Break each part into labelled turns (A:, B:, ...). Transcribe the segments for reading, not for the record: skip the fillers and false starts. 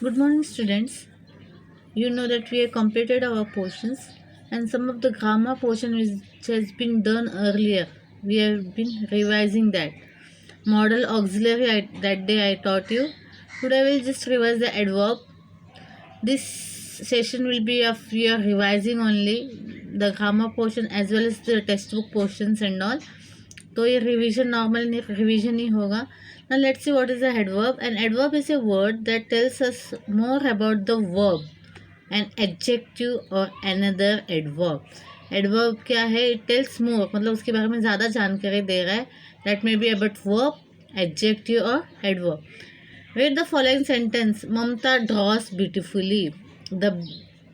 A: Good morning, students. You know that we have completed our portions and some of the grammar portion which has been done earlier. We have been revising that. Model auxiliary that day I taught you. Today I will just revise the adverb. This session will be of your revising only the grammar portion as well as the textbook portions and all. तो ये revision normal revision ही होगा. Now let's see what is the adverb. An adverb is a word that tells us more about the verb, an adjective or another adverb. Adverb क्या है? It tells more, मतलब उसके बारे में ज़्यादा जानकारी दे रहा है. That may be about verb, adjective or adverb. Read the following sentence. Mamta draws beautifully. The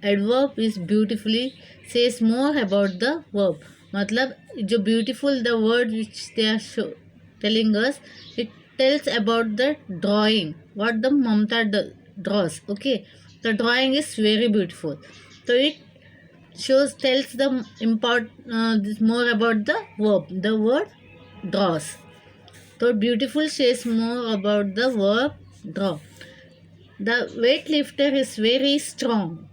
A: adverb is beautifully says more about the verb. मतलब जो beautiful the word which they are telling us, it tells about the drawing, what the Mamta draws. Okay, the drawing is very beautiful, so it tells the more about the verb, the word draws. So beautiful says more about the verb draw. The weightlifter is very strong.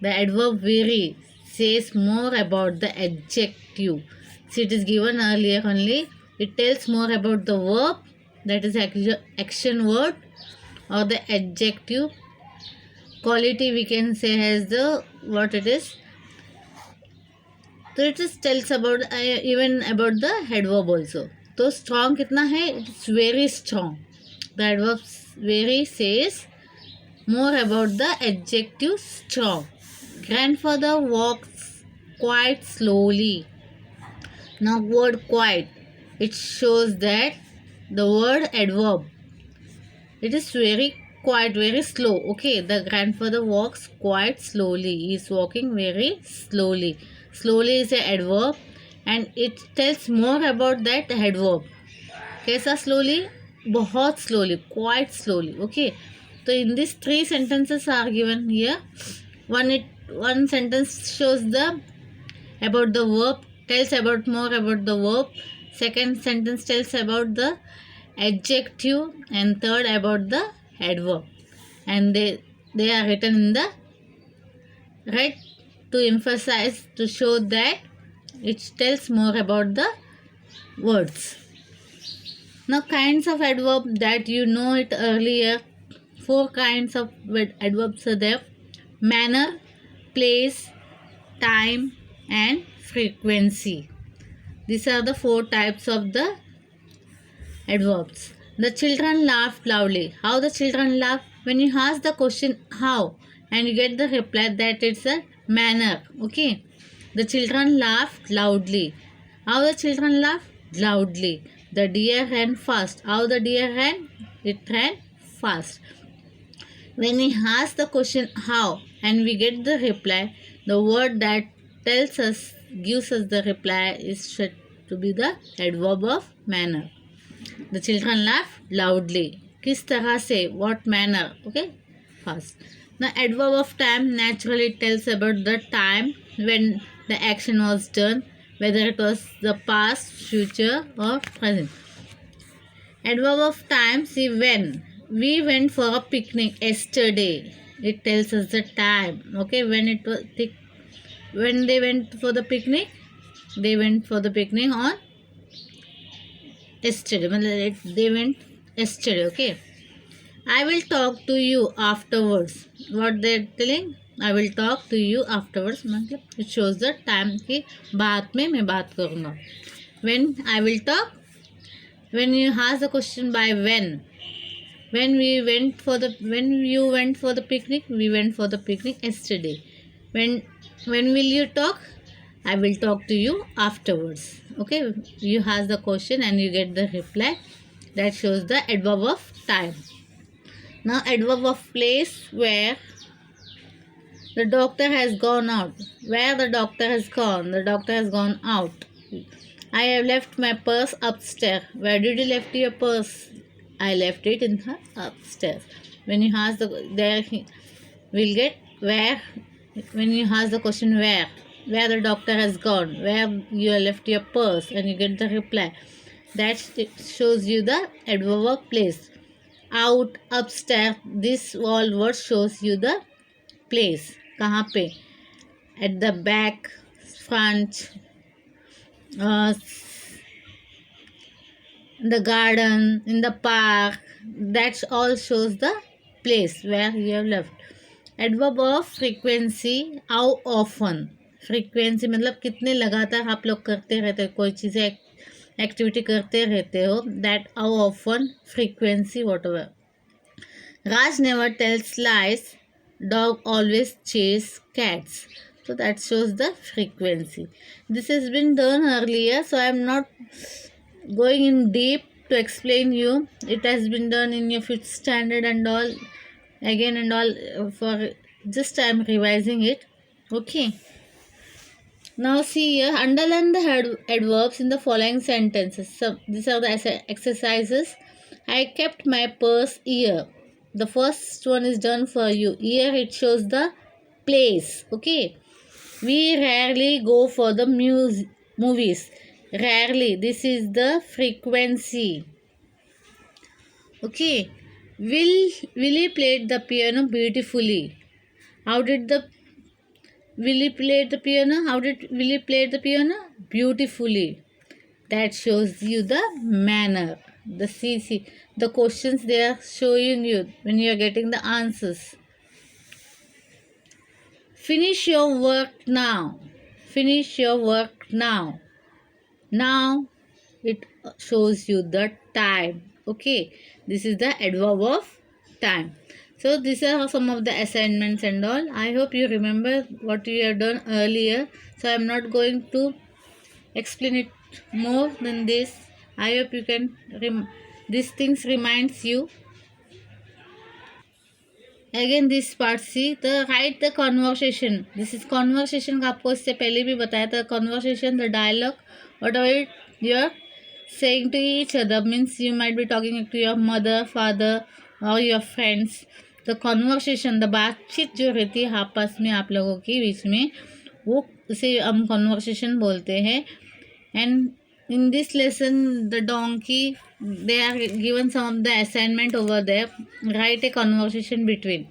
A: The adverb very says more about the adjective. See, it is given earlier only. It tells more about the verb, that is action word, or the adjective. Quality we can say as the what it is. So it just tells about even about the adverb also. तो strong कितना है? It's very strong. The adverb very says more about the adjective strong. Grandfather walks quite slowly. Now word quite, it shows that the word adverb, it is very quite, very slow. Okay, the grandfather walks quite slowly. He is walking very slowly. Slowly is a adverb and it tells more about that adverb. कैसा slowly? बहुत slowly, quite slowly. Okay, so in these three sentences are given here. One sentence shows the about the verb, tells about more about the verb. Second sentence tells about the adjective, and third about the adverb. And they are written in the red to emphasize, to show that it tells more about the words. Now kinds of adverb that you know it earlier. 4 kinds of adverbs are there: manner, place, time and frequency. These are the 4 types of the adverbs. The children laughed loudly. How the children laugh? When you ask the question how and you get the reply that it's a manner. Okay. The children laughed loudly. How the children laughed? Loudly. The deer ran fast. How the deer ran? It ran fast. When we ask the question how and we get the reply, the word that tells us, gives us the reply is said to be the adverb of manner. The children laugh loudly. किस तरह से? What manner? Okay, fast. The adverb of time naturally tells about the time when the action was done, whether it was the past, future or present. Adverb of time, see when. We went for a picnic yesterday. It tells us the time. Okay, when it was when they went for the picnic, they went for the picnic on yesterday. They went yesterday. Okay. I will talk to you afterwards. What they're telling? I will talk to you afterwards. मतलब it shows the time कि बाद में मैं बात करूँगा. When I will talk. When you ask the question by when. When you went for the picnic, we went for the picnic yesterday. When will you talk? I will talk to you afterwards. Okay, you ask the question and you get the reply. That shows the adverb of time. Now adverb of place, where the doctor has gone out. Where the doctor has gone? The doctor has gone out. I have left my purse upstairs. Where did you left your purse? I left it in her upstairs. When you ask we'll get where. When you ask the question where the doctor has gone, where you left your purse, and you get the reply, that shows you the adverb of place. out, upstairs. This all word shows you the place. कहाँ पे? At the back, front, uh, the garden, in the park. That all shows the place where you have left. Adverb of frequency, how often. Frequency मतलब कितने लगातार आप लोग करते रहते हो, कोई चीज़ें एक्टिविटी करते रहते हो. That how often, frequency, what ever. Raj never tells lies. Dog always chase cats. So that shows the frequency. This has been done earlier, so I am not going in deep to explain you. It has been done in your 5th standard and all again and all. For just I am revising it. Okay. Now see here, underline the adverbs in the following sentences. So these are the exercises. I kept my purse here. The first one is done for you. Here it shows the place. Okay. We rarely go for the movies. Rarely. This is the frequency. Okay. Willie played the piano beautifully. How did the Willie played the piano? How did Willie play the piano? Beautifully. That shows you the manner. The CC. The questions they are showing you when you are getting the answers. Finish your work now. Finish your work now. Now it shows you the time. Okay. This is the adverb of time. So these are some of the assignments and all. I hope you remember what you have done earlier. So I am not going to explain it more than this. I hope you can these things reminds you. Again this part C, the write the conversation. This is conversation का आपको इससे पहले भी बताया था. Conversation, the dialogue, whatever you are saying to each other, means you might be talking to your mother, father or your friends. The conversation, the बातचीत जो रहती है आपस में आप लोगों के बीच में, वो उसे हम conversation बोलते हैं. And in this lesson, the donkey, they are given some of the assignment over there. Write a conversation between.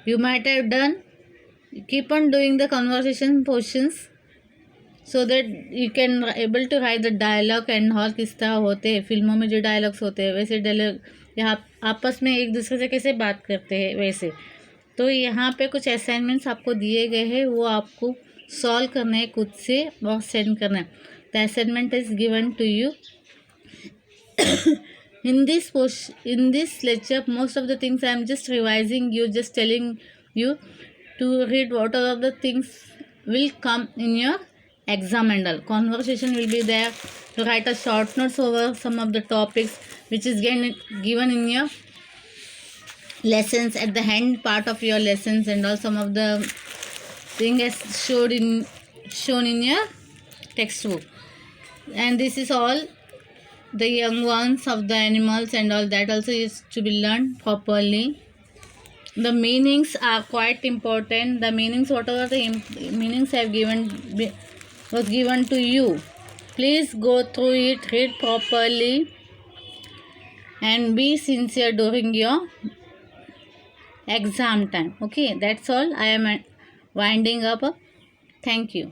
A: You might have done. Keep on doing the conversation portions so that you can able to write the dialogue and all. किस तरह होते हैं फिल्मों में जो dialogues होते हैं वैसे डायलॉग यहाँ आपस में एक दूसरे से कैसे बात करते हैं वैसे. तो यहाँ पे कुछ असाइनमेंट्स आपको दिए गए हैं, वो आपको सॉल्व करना है खुद से और सेंड करना है. The assignment is given to you. In this lecture, most of the things I am just revising you, just telling you to read what are the things will come in your exam and all. Conversation will be there. To write a short notes over some of the topics which is given in your lessons at the end part of your lessons, and all some of the thing as shown in your textbook. And this is all the young ones of the animals and all that also is to be learned properly. The meanings are quite important. The meanings, whatever the meanings I have was given to you, please go through it, read properly and be sincere during your exam time. Okay, that's all. I am winding up. Thank you.